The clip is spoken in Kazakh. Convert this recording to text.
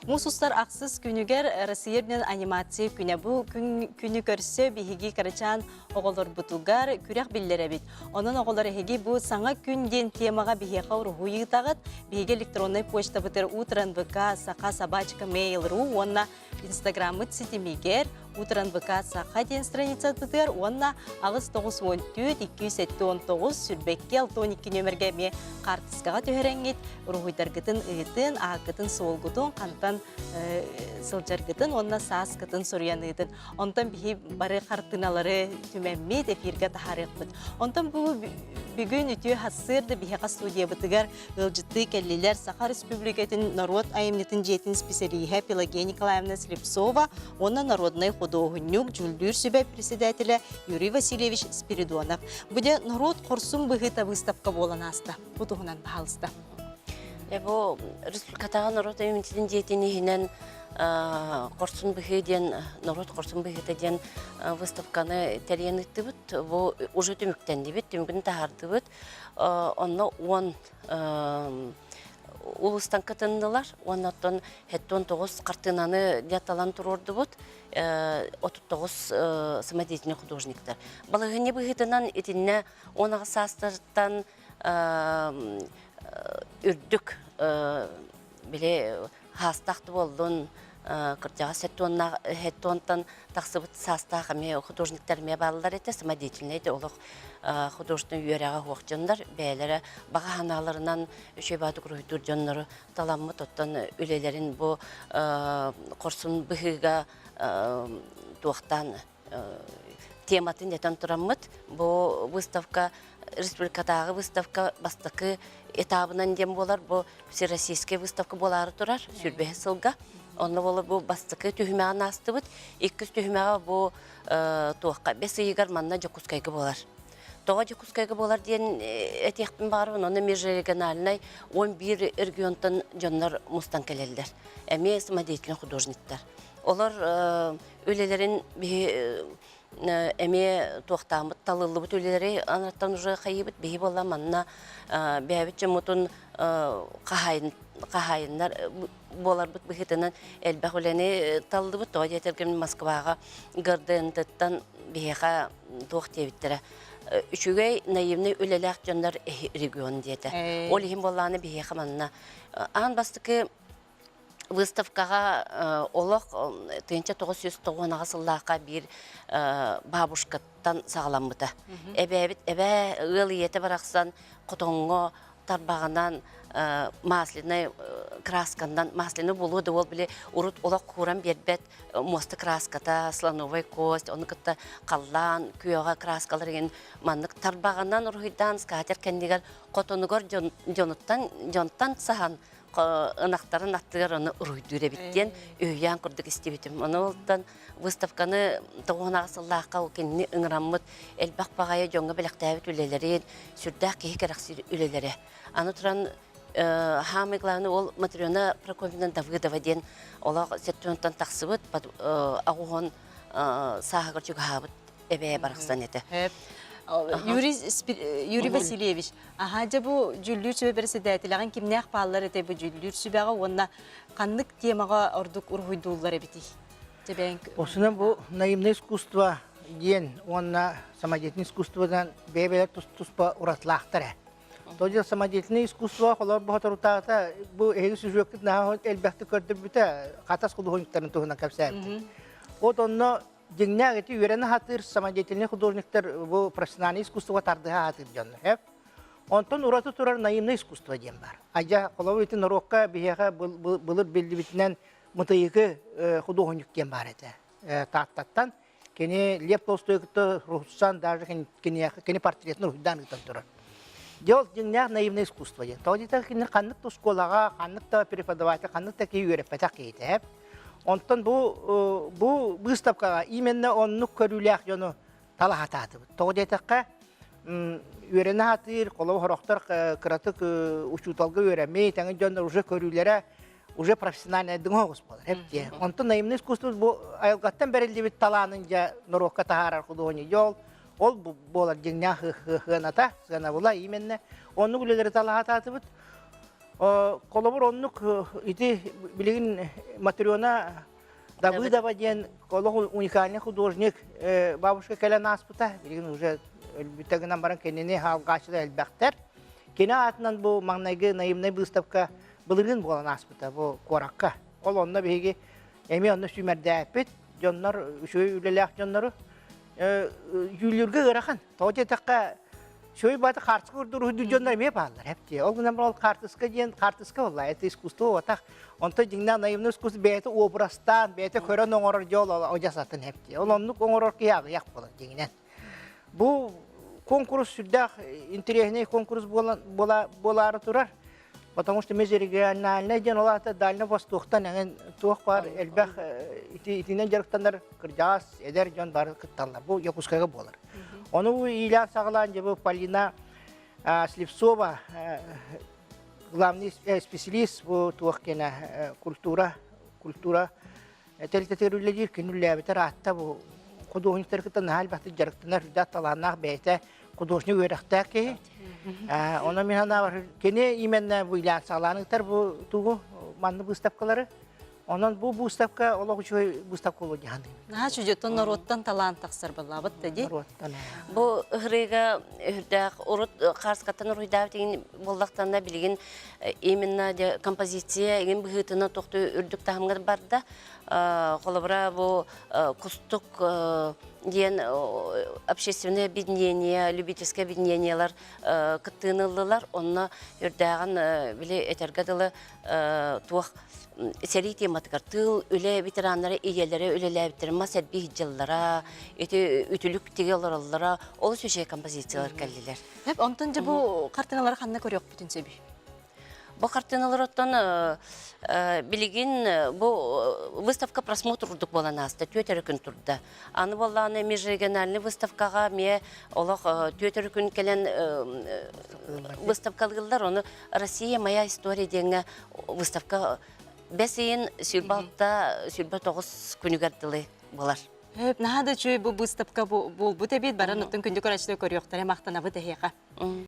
Мусустар ақсыз күнігер Россияден анимация күні бұл күні көрсе бігігі қарачан оғылыр бұтылғар күрек білдері бит. Оның оғылары хеги бұл саңа күнден темаға бігеға ұрғуы тағыт, бігеге электронный почта бұтыр утран ВК сақа собачка mail.ru, онна инстаграмы цитимигер, утран ВК сақа ден страница бұтыр, онна ағыз 914-279 сүрбекке 12 нөмірге ме қартысқаға төхереңгет, ұрғуйдар ғытын ұйытын, ағытын сол ғытын, қантан сылжар ғытын, онна саас ғытын сұриян ұйытын. Онтан бігі бары қартыналары түмәммет эфирге тахарық бұд. Онтан бұл бүгін үтіе хасырды бігі студия бұтығар ғылжытты кәлілер Саха Республикатын народ айымнетін жетін специалиға Пелагея Николаевна Слепцова, онна народный художник, жүлдүр сүбе председателя Юрий Васильевич Спиридонов. Бұде народ қорсун бұғыта выставка болан аста, бұтығынан бағалысты. Бұл республикатаға народ айымнетін жетінігінен қорсун бұғыден, народ қорсун бұғыден выставканы тәрген үтті бұд, бұл уже түміктенді бұд, түмігін тағарды бұд. Онна 10 улыстан кытындылар, оннаттан 19 картинаны дяталан тұрорды бұд, 39 самодеятельный художниктар. Балығыне бұғытынан етіне онаға састырттан үрдік біле хастақты болдың, Кыртяға сәттуонтан тақсыбыт састаға ме художниктар ме балылар еті, самодеятельный еді олық художественный үйеріға хоқчындар, бәлері баға ханаларынан үшебады күрүйдір жонлары таламы тоттан үлелерін бұл қорсын бұғыға туақтан тематын етен тұрамыд. Бұл выставка, республикадағы выставка бастықы этабынан дем болар, бұл всероссийский выставка болары тұрар, сүрбе сылға. Онны болы бұл бастықы түйімеғін асты бұд, 2 түйімеға бұл туаққа 5 егер манна жокускайғы болар. Тоға жокускайғы болар дейін әтеқпін барыбын, оны межрегиональнай 11 регионтан жонлар мұстан келелдер. Әме самодеятельный художниктар. Олар өлелерін әме туақтамыд, талылы бұд өлелері анаттан ұжы қайыбыд, бейі болла манна бәбіт жамытын қағайындар болар бұд бұхетінен әлбәқ өләне талды бұд, тоға жетергенін Москваға ғырдындыттан бейіға туақ дебіттірі. Үшігей наивный өлеләқ жондар регион деді. Ол ехім болланы бейіға манна. Ан бастықы выставкаға олық 1990 сыллаққа бір бабушкаттан сағаламыды. Әбі ғыл еті барақсан құтыңғы тарбағынан масляный краскандан масляный болуды ол біле урут олақ құран бербет мосты краската, слоновой кость, оны күтті қаллан, күйеға краскалар еген маннық тарбағынан ұрғыдан скатер кәндегер қотынығыр жонттан саған ынақтарын аттығар оны ұрғыдыре біттен өйян күрдік істебетім. Оны олдан выставканы тоғынағы сыллаққа өкеніне ұңырамыд әлбақ бағайы жоңғы біліқтәбіт үлелерін, сүрдәқ кейі кәрақсыр үлелері. Аны тұран хамы главный ол Матриона Прокофьевна Давыдова ден олақ сәттуынтан тақсыбыд, ағуғын сағығыр жүгіғабыд әбәе барықсан еті. Юрий Васильевич, ахаджа бу жүллүр сүбе председателяган кимнях паллар эте бу жүллүр сүбега онна каннык темага ордук ургуйдуулар эбити. Осынан бу наивное искусство ден, онна самодеятельное искусстводан бебелер туспа уратлахтара. Тоджа самодеятельное искусство холор бохотор утагата бу эги сүжөкт на элбахты көрдүр бүтө катас художниктарын тугунан капсат. Вот онно Деңнәг эти үйрәне хатыр самодеятельный художниктар бу профессиональный искусство тарды хатыр жанны. Онтон ураты турар наивное искусство дем бар. Ажа коловы итин рокка бияга былыр белди битнен мутайгы художник дем бар эте. Таттан кене Лев Толстой кытты Руссан даже кене портретны руйдан кытып турар. Дел деңнәг наивное искусство дем. Тодита кене каннык школага, каннык та преподаватель, каннык та үйрәп патак ите. Онтон бу выставкага именно онну көрүләк жону талахататы. Тогдетакка үйрәне хатыр, колов хорохтар кыратык учуталга үйрәмей, таңы жондар уже көрүләре уже профессиональный дыңогус болар. Хепте. Онтон наивный искусство бу айылгаттан берилди бит таланын жа норокка тахарар художник жол. Ол болар жеңнә хыната, сана була именно онну үлеләре талахататы бит. Колобур оннук ити билигин Матриона Давыдова ден колох уникальный художник бабушка Кален Аспута билигин уже битегинен баран кенене халгачыда элбактер. Кене атынан бу маңнайгы наимный выставка былырын болан Аспута бу коракка. Ол онна беги эми онна сүмердәпет жоннор үшөй үлелек жоннору юлюргө ырахан. Тожа такка шөй баты картыска урдур жоннор ме баалар хепти. Ол гынан ол картыска ден картыска болла. Это искусство отак. Онто жиңна наимный искусство бети образтан, бети көрөн оңорор жол ожасатын хепти. Ол оннук оңорор кыягы як болот жиңнен. Бу конкурс сүрдах интересный конкурс болары турар. Потому что мы же региональные денолата Дальнего Востоктан аңын туох бар элбах итинен жарыктандар кыржас эдер жон бар кытталар. Бу Якутскага болар. Onu ilan sağlayan gibi Полина Слепцова, главный специалист bu tuğkena kultura telteterüledir kinülle biter hatta bu hudojnikler kıtan hal bahtı jarıktınar hüdat talanaq beyte hudojnik öğrekte ki ona minhana var kene imenle bu ilan sağlayanıklar bu tuğu manlı выставкалары. Ondan bu выставка Allah üçün выставка oldu yani. Наһа чүжөттөн ороттан талант тахсар балабыт dedi. Бу хрига үрдәк урут карскаттан уруйдав деген болдактанда билген именно де композиция ген быгытына токты үрдүк тахымгар барда колобра бу кустук ден общественное объединение, любительское объединениялар кыттынылдылар, онна үрдәгән биле этергадылы туак сери тематикар тыл үле ветераннары иелері үлеләбіттері масәт бейт жыллара, үтілік тегеларалара, ол сөше композициялар кәлділер. Hep ondan önce bu kartinaları kanına görüyor bütün sebi. Bu картиналар оттан билигин бу выставка просмотр урдук болан аста төтөр күн турда. Аны болланы межрегиональный выставкага ме олох төтөр күн келен выставкалар оны Россия моя история деген выставка бесейин сүрбатта сүрбат 9 күнүгәрдиле болар. Hep naha da çöy bu выставка bol bu tebit baran otun kündük araçta görüyor tare maqtana bu tehiqa.